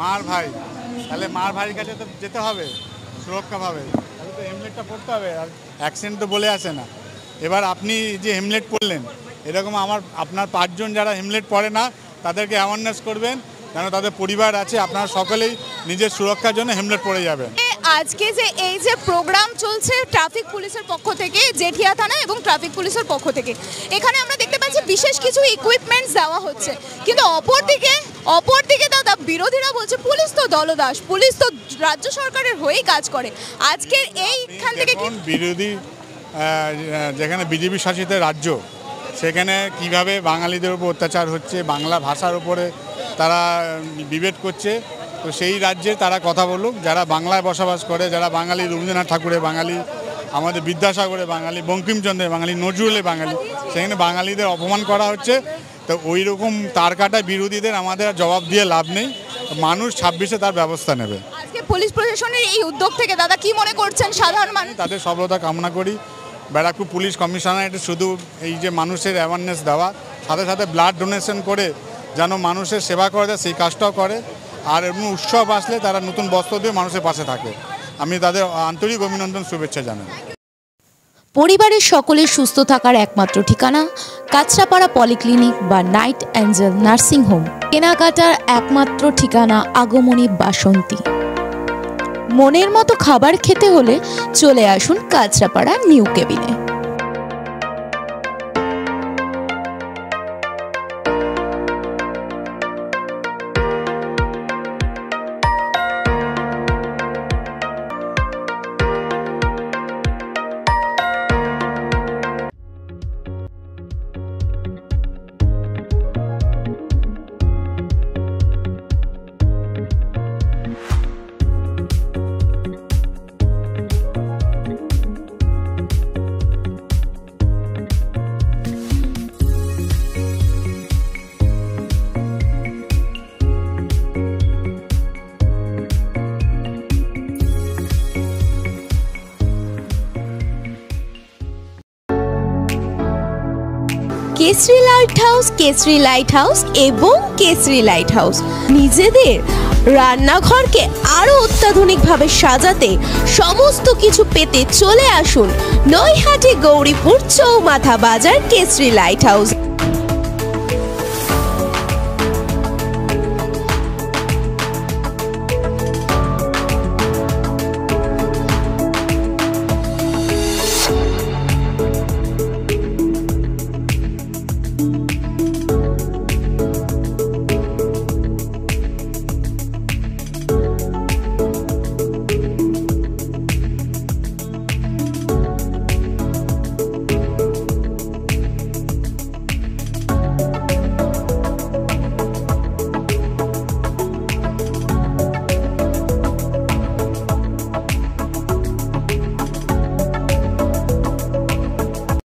মার ভাই, তাহলে মার ভাইয়ের কাছে তো যেতে হবে সুরক্ষাভাবে, তাহলে তো হেলমেটটা পরতে হবে। আর অ্যাক্সিডেন্ট তো বলে আসে না। এবার আপনি যে হেলমেট পরলেন, এরকম আপনার 5 জন যারা হেলমেট পরে না তাদেরকে অ্যাওয়ারনেস করবেন, কেন তাদের পরিবার আছে। আপনারা সকলেই নিজের সুরক্ষার জন্য হেলমেট পরে যাবেন। আজকে যে এই যে প্রোগ্রাম চলছে ট্রাফিক পুলিশের পক্ষ থেকে, জেঠিয়া থানা এবং ট্রাফিক পুলিশের পক্ষ থেকে, এখানে আমরা দেখতে পাচ্ছি বিশেষ কিছু ইকুইপমেন্টস দেওয়া হচ্ছে, কিন্তু অপরদিকে দাদা বিরোধীরা বলছে পুলিশ তো দলদাস, পুলিশ তো রাজ্য সরকারের হয়েই কাজ করে। আজকের এইখান থেকে বিরোধী যেখানে বিজেপি শাসিত রাজ্য, সেখানে কিভাবে বাঙালিদের উপর অত্যাচার হচ্ছে, বাংলা ভাষার উপরে তারা ডিবেট করছে, তো সেই রাজ্যে তারা কথা বলুক। যারা বাংলায় বসবাস করে, যারা বাঙালি রবীন্দ্রনাথ ঠাকুরের বাঙালি, আমাদের বিদ্যাসাগরের বাঙালি, বঙ্কিমচন্দ্রের বাঙালি, নজরুলের বাঙালি, সেখানে বাঙালিদের অপমান করা হচ্ছে। তো ওই রকম তার কাটা বিরোধীদের আমাদের জবাব দিয়ে লাভ নেই। মানুষ 26-এ তার ব্যবস্থা নেবে। আজকে পুলিশ প্রশাসনের এই উদ্যোগ থেকে দাদা কি মনে করছেন সাধারণ মানুষ? তাদের সফলতা কামনা করি। ব্যারাকপুর পুলিশ কমিশনারেট শুধু এই যে মানুষের অ্যাওয়ারনেস দেওয়া, সাথে সাথে ব্লাড ডোনেশন করে যেন মানুষের সেবা করা যায় সেই কাজটাও করে। আর এমন উৎসব আসলে তারা নতুন বস্ত্র দিয়ে মানুষের পাশে থাকে। আমি তাদের আন্তরিক অভিনন্দন, শুভেচ্ছা জানাই। পরিবারের সকলের সুস্থ থাকার একমাত্র ঠিকানা কাঁচরাপাড়া পলিক্লিনিক বা নাইট অ্যাঞ্জেল নার্সিং হোম। কেনাকাটার একমাত্র ঠিকানা আগমনী বাসন্তী। মনের মতো খাবার খেতে হলে চলে আসুন কাঁচরাপাড়া নিউ কেবিনে। কেসরি লাইট হাউস এবং কেসরি লাইট হাউস নিজেদের রান্নাঘরকে আরো অত্যাধুনিকভাবে সাজাতে, সমস্ত কিছু পেতে চলে আসুন নৈহাটি গৌরীপুর চৌমাথা বাজার কেসরি লাইট হাউস।